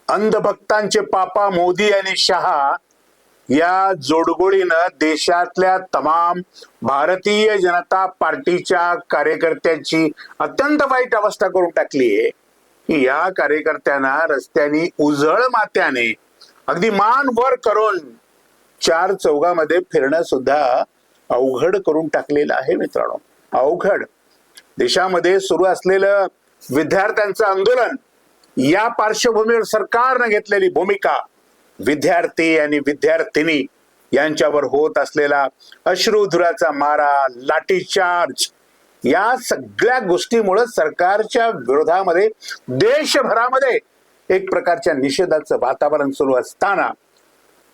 अंधभक्तांचे पापा मोदी आणि शहा या जोडगोळीनं देशातल्या तमाम भारतीय जनता पार्टीच्या कार्यकर्त्यांची अत्यंत वाईट अवस्था करून टाकली आहे की या कार्यकर्त्यांना रस्त्याने उजळ मात्याने अगदी मान वर करून चार चौघामध्ये फिरणं सुद्धा अवघड करून टाकलेलं आहे मित्रांनो. अवघड. देशामध्ये सुरू असलेलं विद्यार्थ्यांचं आंदोलन, या पार्श्वभूमीवर सरकारनं घेतलेली भूमिका, विद्यार्थी आणि विद्यार्थिनी यांच्यावर होत असलेला अश्रुधुराचा मारा, लाठीचार्ज, या सगळ्या गोष्टीमुळे सरकारच्या विरोधामध्ये देशभरामध्ये एक प्रकारच्या निषेधाचं वातावरण सुरू असताना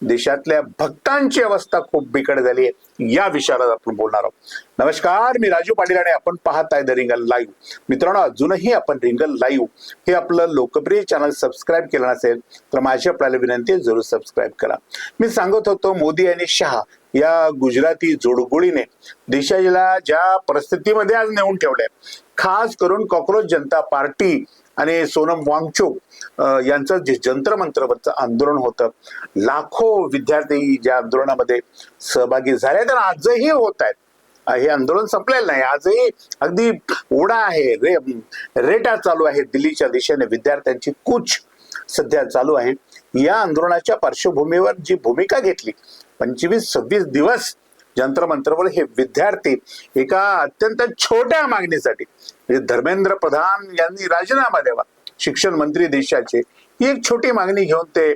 देशातल्या भक्तांची अवस्था खूप बिकट झाली आहे. या विषयावर आपण बोलणार आहोत. नमस्कार, मी राजू पाटील आणि आपण पाहत आहे द रिंगल लाईव्ह. मित्रांनो, अजूनही आपण रिंगल लाईव्ह हे आपलं लोकप्रिय चॅनल सबस्क्राईब केलं नसेल तर माझी आपल्याला विनंती आहे, जरूर सबस्क्राईब करा. मी सांगत होतो, मोदी आणि शहा या गुजराती जोडगोळीने देशाला ज्या परिस्थितीमध्ये आज नेऊन ठेवलंय, खास करून कॉक्रोच जनता पार्टी आणि सोनम वांगचुक यांचं जे जंतर मंतरवरचं आंदोलन होतं, लाखो विद्यार्थी ज्या आंदोलनामध्ये सहभागी झाले तर आजही होत आहेत. हे आंदोलन संपलेलं नाही, आजही अगदी ओढा आहे, रेटा चालू आहे. दिल्लीच्या दिशेने विद्यार्थ्यांची कूच सध्या चालू आहे. या आंदोलनाच्या पार्श्वभूमीवर जी भूमिका घेतली, 25-26 दिवस जंतर मंतरवर हे विद्यार्थी एका अत्यंत छोट्या मागणीसाठी, म्हणजे धर्मेंद्र प्रधान यांनी राजीनामा द्यावा, शिक्षण मंत्री देशाचे, ही एक छोटी मागणी घेऊन ते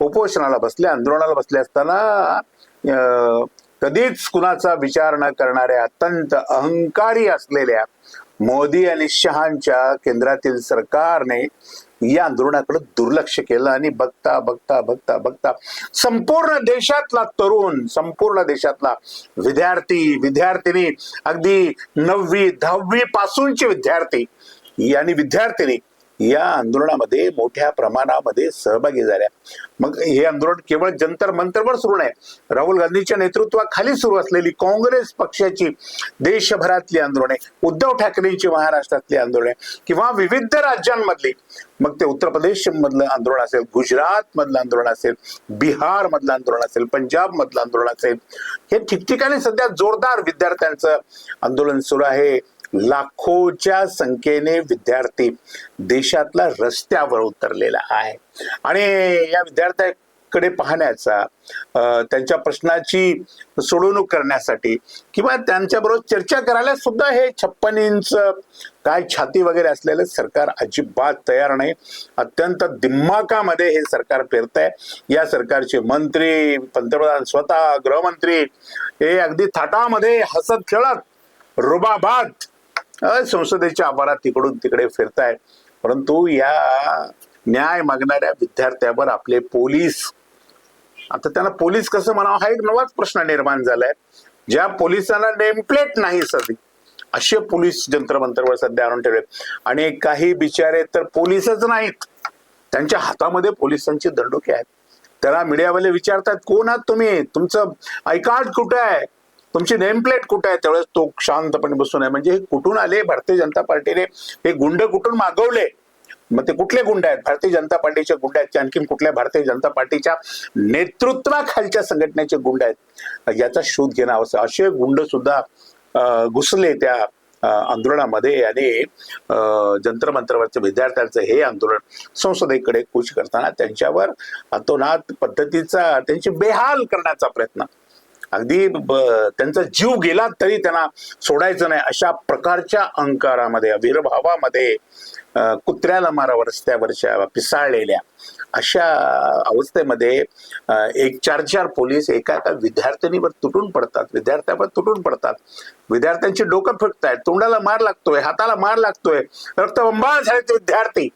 उपोषणाला बसले, आंदोलनाला बसले असताना कधीच कुणाचा विचार न करणाऱ्या, अत्यंत अहंकारी असलेल्या मोदी आणि शहांच्या केंद्रातील सरकारने या आंदोलनाकडे दुर्लक्ष केलं आणि बघता बघता बघता बघता संपूर्ण देशातला तरुण, संपूर्ण देशातला विद्यार्थी, विद्यार्थिनी, अगदी 9वी 10वी पासूनचे विद्यार्थी आणि विद्यार्थिनी या आंदोलनामध्ये मोठ्या प्रमाणामध्ये सहभागी झाल्या. मग हे आंदोलन केवळ जंतर मंतरवर सुरू नाही, राहुल गांधीच्या नेतृत्वाखाली सुरू असलेली काँग्रेस पक्षाची देशभरातली आंदोलने, उद्धव ठाकरेंची महाराष्ट्रातली आंदोलने, किंवा विविध राज्यांमधली, मग ते उत्तर प्रदेश मधलं आंदोलन असेल, गुजरात मधलं आंदोलन असेल, बिहार मधलं आंदोलन असेल, पंजाब मधलं आंदोलन असेल, हे ठिकठिकाणी सध्या जोरदार विद्यार्थ्यांचं आंदोलन सुरू आहे. लाखोच्या संख्येने विद्यार्थी देशातल्या रस्त्यावर उतरलेला आहे आणि या विद्यार्थ्यांकडे पाहण्याचा, त्यांच्या प्रश्नाची सोडवणूक करण्यासाठी किंवा त्यांच्याबरोबर चर्चा करायला सुद्धा हे 56 इंच काय छाती वगैरे असलेलं सरकार अजिबात तयार नाही. अत्यंत दिमाकामध्ये हे सरकार पेरतंय. या सरकारचे मंत्री, पंतप्रधान स्वतः, गृहमंत्री हे अगदी थाटामध्ये हसत खेळत रुबाबात संसदेच्या आवारात तिकडून तिकडे फिरतायत. परंतु या न्याय मागणाऱ्या विद्यार्थ्यावर आपले पोलीस, आता त्यांना पोलीस कसं म्हणावं हा एक नवाच प्रश्न निर्माण झालाय. ज्या पोलिसांना नेमप्लेट नाही सध्या, असे पोलीस जंतर मंतरवर सध्या आणून ठेवले. आणि काही बिचारे तर पोलीसच नाहीत, त्यांच्या हातामध्ये पोलिसांची दंडुके आहेत. त्याला मीडियावाले विचारतात, कोण आहात तुम्ही, तुमचं आय कार्ड कुठे आहे, तुमची नेम प्लेट कुठे आहे? त्यावेळेस तो शांतपणे बसून आहे. म्हणजे हे कुठून आले? भारतीय जनता पार्टीने हे गुंड कुठून मागवले? मग ते कुठले गुंड आहेत? भारतीय जनता पार्टीचे गुंड आहेत, आणखीन कुठल्या भारतीय जनता पार्टीच्या नेतृत्वाखालच्या संघटनेचे गुंड आहेत? याचा शोध घेणं आवश्यक. असे गुंड सुद्धा घुसले त्या आंदोलनामध्ये आणि जंतर मंतरवरच्या विद्यार्थ्यांचं हे आंदोलन संसदेकडे कूच करताना त्यांच्यावर अतोनात पद्धतीचा त्यांची बेहाल करण्याचा प्रयत्न, अगदी त्यांचा जीव गेला तरी त्यांना सोडायचं नाही अशा प्रकारच्या अहंकारामध्ये, आविर्भावामध्ये, कुत्र्याला मारावर रस्त्यावरच्या पिसाळलेल्या अशा अवस्थेमध्ये एक 4-4 पोलीस एका एका विद्यार्थिनीवर तुटून पडतात, विद्यार्थ्यावर तुटून पडतात. विद्यार्थ्यांची डोकं फुटतायत, तोंडाला मार लागतोय, हाताला मार लागतोय, रक्तबंबाळ झाले ते विद्यार्थी.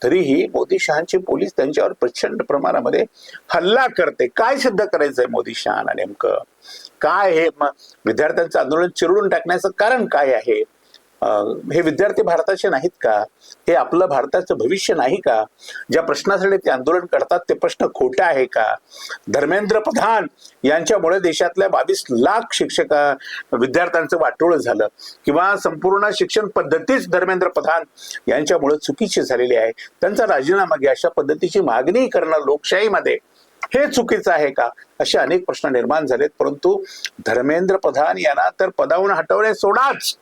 तरीही मोदी शहांचे पोलीस त्यांच्यावर प्रचंड प्रमाणामध्ये हल्ला करते. काय सिद्ध करायचंय मोदी शहांना? नेमकं काय हे विद्यार्थ्यांचं आंदोलन चिरडून टाकण्याचं कारण काय आहे? हे विद्यार्थी भारताचे नाहीत का? हे आपलं भारताचं भविष्य नाही का? ज्या प्रश्नासाठी ते आंदोलन करतात ते प्रश्न खोटे आहे का? धर्मेंद्र प्रधान यांच्यामुळे देशातल्या 22 लाख विद्यार्थ्यांचं वाटोळ झालं, किंवा संपूर्ण शिक्षण पद्धतीच धर्मेंद्र प्रधान यांच्यामुळे चुकीची झालेली आहे. त्यांचा राजीनामा घ्या अशा पद्धतीची मागणी करणं लोकशाहीमध्ये हे चुकीचं आहे का? असे अनेक प्रश्न निर्माण झालेत. परंतु धर्मेंद्र प्रधान यांना तर पदावरून हटवणे सोडाच,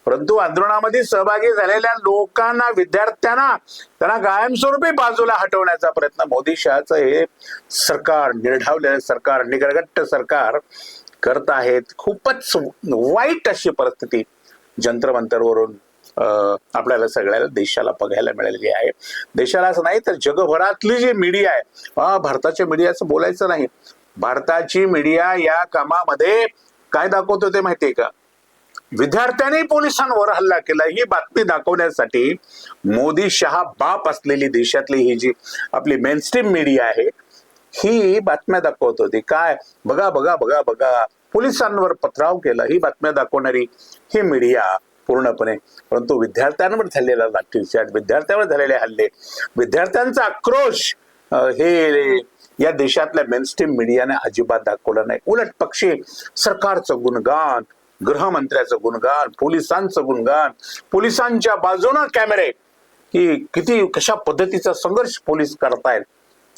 परंतु आंदोलनामध्ये सहभागी झालेल्या लोकांना, विद्यार्थ्यांना त्यांना कायमस्वरूपी बाजूला हटवण्याचा प्रयत्न मोदी शहाचं हे सरकार, निर्ढावलेलं सरकार, निगरगट्ट सरकार करत आहेत. खूपच वाईट अशी परिस्थिती जंतर मंतरवरून आपल्याला सगळ्याला देशाला बघायला मिळालेली आहे. देशाला असं नाही तर जगभरातली जी मीडिया आहे, भारताच्या मीडियाचं बोलायचं नाही, भारताची मीडिया या कामामध्ये काय दाखवतो ते माहितीये का? विद्यार्थ्यांनी पोलिसांवर हल्ला केला ही बातमी दाखवण्यासाठी मोदी शहा बाप असलेली देशातली ही जी आपली मेनस्ट्रीम मीडिया आहे ही बातम्या दाखवत होती. काय बघा बघा बघा बघा, पोलिसांवर पथराव केला, ही बातम्या दाखवणारी ही मीडिया पूर्णपणे. परंतु विद्यार्थ्यांवर झालेला लाठीचार्ज, विद्यार्थ्यांवर झालेले हल्ले, विद्यार्थ्यांचा आक्रोश हे या देशातल्या मेनस्ट्रीम मीडियाने अजिबात दाखवलं नाही. उलट पक्षी सरकारचं गुणगान, गृहमंत्र्याचं गुणगान, पोलिसांचं गुणगान, पोलिसांच्या बाजूनं कॅमेरे की किती कशा पद्धतीचा संघर्ष पोलीस करतायत.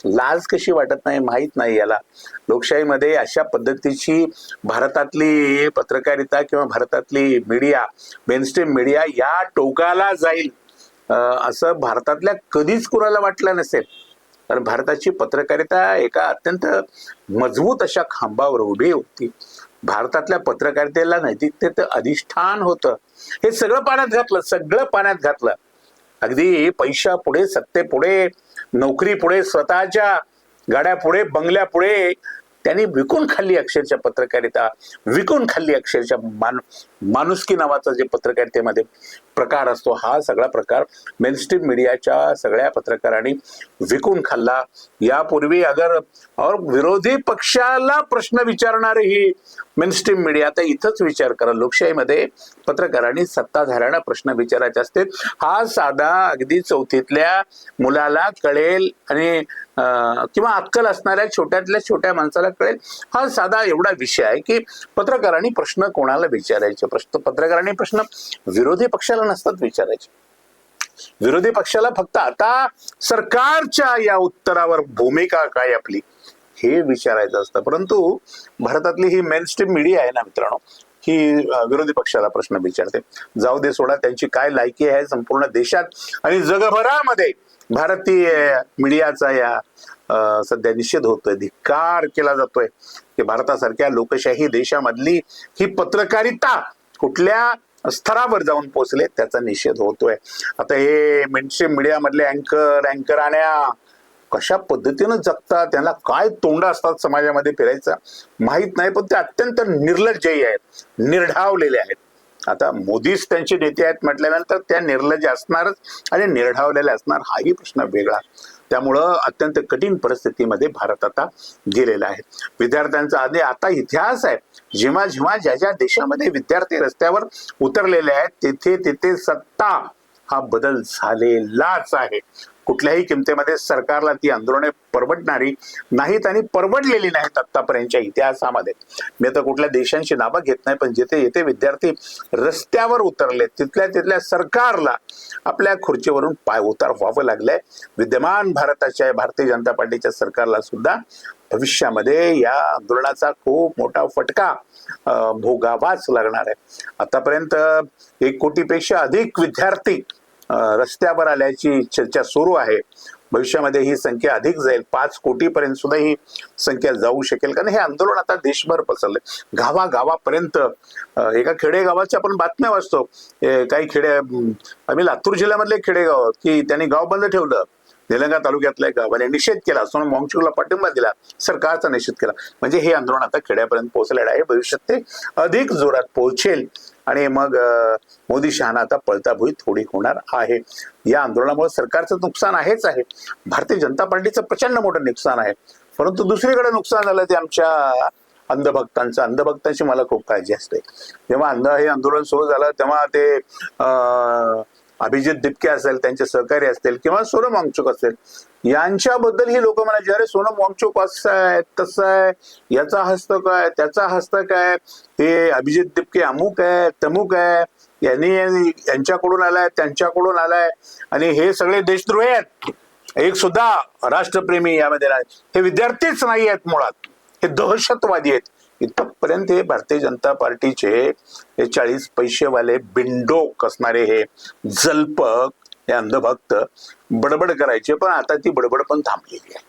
लाज कशी वाटत नाही माहित नाही याला. लोकशाहीमध्ये अशा पद्धतीची भारतातली पत्रकारिता किंवा भारतातली मीडिया, मेनस्ट्रीम मीडिया या टोकाला जाईल असं भारतातल्या कधीच कुणाला वाटलं नसेल. कारण भारताची पत्रकारिता एका अत्यंत मजबूत अशा खांबावर उभी होती. भारतातल्या पत्रकारितेला नैतिकतेचं अधिष्ठान होतं. हे सगळं पाण्यात घातलं, सगळं पाण्यात घातलं. अगदी पैशा पुढे, सत्ते पुढे, नोकरी पुढे, स्वतःच्या गाड्या पुढे, बंगल्या पुढे त्यांनी विकून खाल्ली अक्षरशः पत्रकारिता, विकून खाल्ली अक्षरशः माणुसकी नावाचा जे पत्रकारितेमध्ये प्रकार असतो, हा सगळा प्रकार मेनस्ट्रीम मीडियाच्या सगळ्या पत्रकारांनी विकून खाल्ला. यापूर्वी और विरोधी पक्षाला प्रश्न विचारणारी ही मेनस्ट्रीम मीडिया, आता इथंच विचार करा, लोकशाहीमध्ये पत्रकारांनी सत्ताधाऱ्यांना प्रश्न विचारायचे असते. हा साधा अगदी चौथीतल्या मुलाला कळेल आणि किंवा अक्कल असणाऱ्या छोट्यातल्या छोट्या माणसाला कळेल, हा साधा एवढा विषय आहे की पत्रकारांनी प्रश्न कोणाला विचारायचे. पत्रकारांनी प्रश्न विरोधी पक्षाला नसतात विचारायचे. विरोधी पक्षाला फक्त आता सरकारच्या या उत्तरावर भूमिका काय आपली हे विचारायचं असतं. परंतु भारतातली ही मेनस्ट्रीम मीडिया आहे ना मित्रांनो, ही विरोधी पक्षाला प्रश्न विचारते. जाऊ दे, सोडा, त्यांची काय लायकी आहे संपूर्ण देशात आणि जगभरामध्ये भारतीय मीडियाचा या सध्या निषेध होतोय, धिक्कार केला जातोय की भारतासारख्या लोकशाही देशामधली ही पत्रकारिता कुठल्या स्तरावर जाऊन पोहोचले त्याचा निषेध होतोय. आता हे मेनस्ट्रीम मीडिया मधले अँकराण्या कशा पद्धतीनं जगतात, त्यांना काय तोंड असतात समाजामध्ये फिरायचं माहित नाही, पण ते अत्यंत निर्लज्जयी आहेत, निर्ढावलेले आहेत. आता मोदीच त्यांचे नेते आहेत म्हटल्यानंतर त्या निर्लज्ज असणारच आणि निर्ढावलेले असणार, हाही प्रश्न वेगळा. त्यामुळं अत्यंत कठीण परिस्थितीमध्ये भारत आता गेलेला आहे. विद्यार्थ्यांचा आता इतिहास आहे. जेव्हा जेव्हा ज्या ज्या देशामध्ये विद्यार्थी रस्त्यावर उतरलेले आहेत तिथे तिथे सत्ता हा बदल झालेलाच आहे. कुठल्याही किमतीमध्ये सरकारला ती आंदोलने परवडणारी नाहीत आणि परवडलेली नाहीत आतापर्यंतच्या इतिहासामध्ये. मी आता कुठल्या देशांची नावं घेत नाही, पण जिथे येथे विद्यार्थी रस्त्यावर उतरले तिथल्या सरकारला आपल्या खुर्चीवरून पाय उतार व्हावं लागलंय. विद्यमान भारतीय जनता पार्टीच्या सरकारला सुद्धा भविष्यामध्ये या आंदोलनाचा खूप मोठा फटका भोगावाच लागणार आहे. आतापर्यंत 1 कोटीपेक्षा अधिक विद्यार्थी रस्त्यावर आल्याची चर्चा सुरू आहे. भविष्यामध्ये ही संख्या अधिक जाईल, 5 कोटीपर्यंत सुद्धा ही संख्या जाऊ शकेल. कारण हे आंदोलन आता देशभर पसरलंय, गावागावापर्यंत. एका खेडेगावाच्या आपण बातम्या वाचतो, काही आम्ही लातूर जिल्ह्यामधले खेडेगाव की त्यांनी गाव बंद ठेवलं, निलंगा तालुक्यातल्या गावाने निषेध केला, सोनम वांगचुकला पाठिंबा दिला, सरकारचा निषेध केला. म्हणजे हे आंदोलन आता खेड्यापर्यंत पोहोचलेलं आहे. भविष्यात ते अधिक जोरात पोहोचेल आणि मग मोदी शहाना आता पळताभुई थोडी होणार आहे. या आंदोलनामुळे सरकारचं नुकसान आहेच आहे, भारतीय जनता पार्टीचं प्रचंड मोठं नुकसान आहे. परंतु दुसरीकडे नुकसान झालं ते आमच्या अंधभक्तांची मला खूप काळजी असते. जेव्हा हे आंदोलन सुरू झालं तेव्हा ते अभिजित दिपके असेल, त्यांचे सहकारी असतील, किंवा सोनम वांगचुक असेल, यांच्याबद्दल ही लोक म्हणायचे, अरे सोनम वांगचुक असं आहे तसं आहे, याचा हस्त काय त्याचा हस्त काय, हे अभिजित दिपके अमुक आहे तमुक आहे, यांच्याकडून आलाय त्यांच्याकडून आलाय, आणि हे सगळे देशद्रोही आहेत. एक सुद्धा राष्ट्रप्रेमी यामध्ये नाही. हे विद्यार्थीच नाही आहेत, मुळात हे दहशतवादी आहेत. इथपर्यंत हे भारतीय जनता पार्टीचे हे 40 पैसेवाले बिंडोक असणारे हे जल्पक, हे अंधभक्त बडबड करायचे. पण आता ती बडबड पण थांबलेली आहे.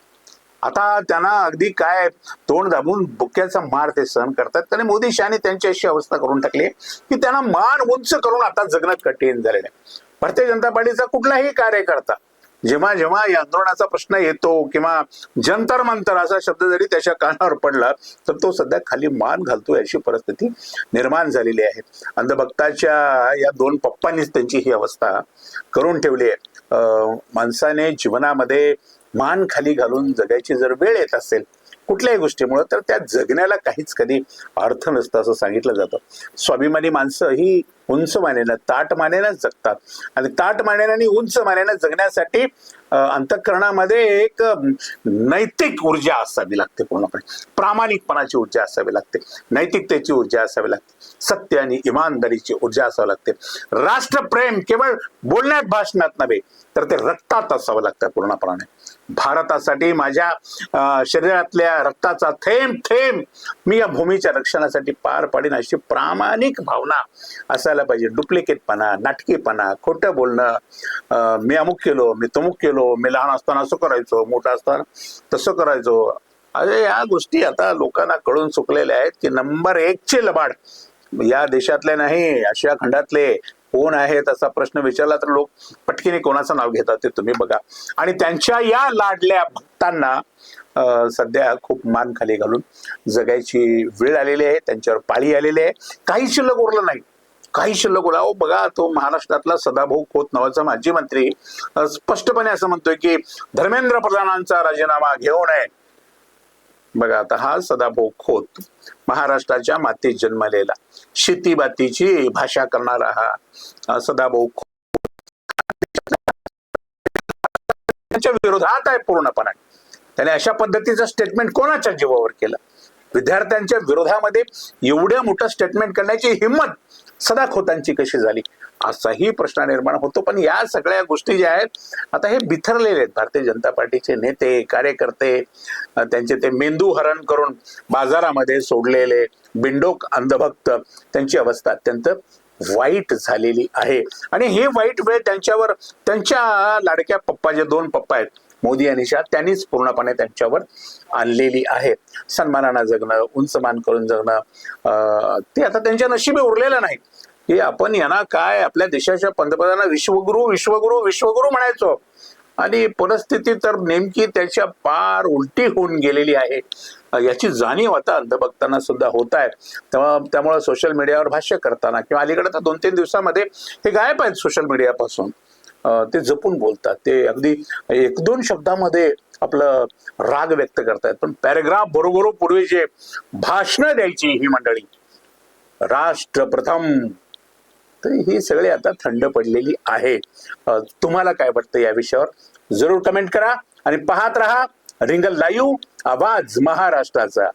आता त्यांना अगदी काय तोंड दाबून बुक्याचा मार ते सहन करतात. त्याने मोदी शहाने त्यांची अशी अवस्था करून टाकली की त्यांना मान उंच करून आता जगणं कठीण झालेलं आहे. भारतीय जनता पार्टीचा कुठलाही कार्यकर्ता जेव्हा जेव्हा या आंदोलनाचा प्रश्न येतो, किंवा जंतर मंतर असा शब्द जरी त्याच्या कानावर पडला, तर तो सध्या खाली मान घालतोय अशी परिस्थिती निर्माण झालेली आहे. अंधभक्ताच्या या 2 पप्पांनीच त्यांची ही अवस्था करून ठेवली आहे. माणसाने जीवनामध्ये मान खाली घालून जगायची जर वेळ येत असेल कुठल्याही गोष्टीमुळे, तर त्या जगण्याला काहीच कधी अर्थ नसतं असं सांगितलं जातं. स्वाभिमानी माणसं ही उंच मानेनं ताट मानेनं जगतात, आणि ताट मानेनं आणि उंच मानेनं जगण्यासाठी अंतःकरणामध्ये एक नैतिक ऊर्जा असावी लागते, पूर्णपणे प्रामाणिकपणाची ऊर्जा असावी लागते, नैतिकतेची ऊर्जा असावी लागते, सत्य आणि इमानदारीची ऊर्जा असावी लागते. राष्ट्रप्रेम केवळ बोलण्यात भाषणात नव्हे, तर ते रक्तात असावं लागतं पूर्णपणे. भारतासाठी माझ्या शरीरातल्या रक्ताचा थेंब थेंब मी या भूमीच्या रक्षणासाठी पार पाडीन, अशी प्रामाणिक भावना असायला पाहिजे. डुप्लिकेटपणा, नाटकीपणा, खोटं बोलणं, मी अमुक केलो, मी तमुक केलो, मी लहान असताना असं करायचो, मोठा असताना तसं करायचो, अरे या गोष्टी आता लोकांना कळून चुकलेल्या आहेत की नंबर 1 चे लबाड या देशातले नाही, आशिया खंडातले कोण आहेत असा प्रश्न विचारला तर लोक पटकीने कोणाचं नाव घेतात ते तुम्ही बघा. आणि त्यांच्या या लाडल्या भक्तांना सध्या खूप मान खाली घालून जगायची वेळ आलेली आहे, त्यांच्यावर पाळी आलेली आहे. काही शिल्लक उरलं नाही, काही शिल्लक उरला. बघा, तो महाराष्ट्रातला सदाभाऊ खोत नावाचा माजी मंत्री स्पष्टपणे असं म्हणतोय की धर्मेंद्र प्रधानांचा राजीनामा घेऊ नये. बघा, आता हा सदाभाऊ खोत महाराष्ट्राच्या मातीत जन्मलेला, शेतीबातीची भाषा करणारा हा सदाभाऊ खोत त्यांच्या विरोधात आहे पूर्णपणे. त्याने अशा पद्धतीचं स्टेटमेंट कोणाच्या जीवावर केलं? विद्यार्थ्यांच्या विरोधामध्ये एवढं मोठं स्टेटमेंट करण्याची हिंमत सदा खोतांची कशी झाली, असाही प्रश्न निर्माण होतो. पण या सगळ्या गोष्टी ज्या आहेत आता हे बिथरलेले आहेत. भारतीय जनता पार्टीचे नेते कार्यकर्ते त्यांचे ते मेंदू हरण करून बाजारामध्ये सोडलेले बिंडोक अंधभक्त, त्यांची अवस्था अत्यंत वाईट झालेली आहे. आणि हे वाईट वेळ त्यांच्यावर त्यांच्या लाडक्या पप्पा, जे 2 पप्पा आहेत मोदी आणि शाह, त्यांनीच पूर्णपणे त्यांच्यावर आणलेली आहे. सन्मानानं जगणं, उंच मान करून जगणं, ते आता त्यांच्या नशिबी उरलेलं नाही. की आपण यांना काय आपल्या देशाच्या पंतप्रधानांना विश्वगुरु विश्वगुरु विश्वगुरु म्हणायचो, आणि परिस्थिती तर नेमकी त्याच्या पार उलटी होऊन गेलेली आहे. याची जाणीव आता अंधभक्तांना सुद्धा होत आहे. त्यामुळे सोशल मीडियावर भाष्य करताना किंवा अलीकडे तर 2-3 दिवसामध्ये हे गायब आहेत सोशल मीडियापासून. ते जपून बोलतात, ते अगदी 1-2 शब्दामध्ये आपलं राग व्यक्त करतायत. पण पॅरेग्राफ बरोबर पूर्वी जे भाषणं द्यायची ही मंडळी, राष्ट्र प्रथम, तर ही सगळी आता थंड पडलेली आहे. तुम्हाला काय वाटतं या विषयावर जरूर कमेंट करा आणि पाहत रहा रिंगल लाईव्ह, आवाज महाराष्ट्राचा.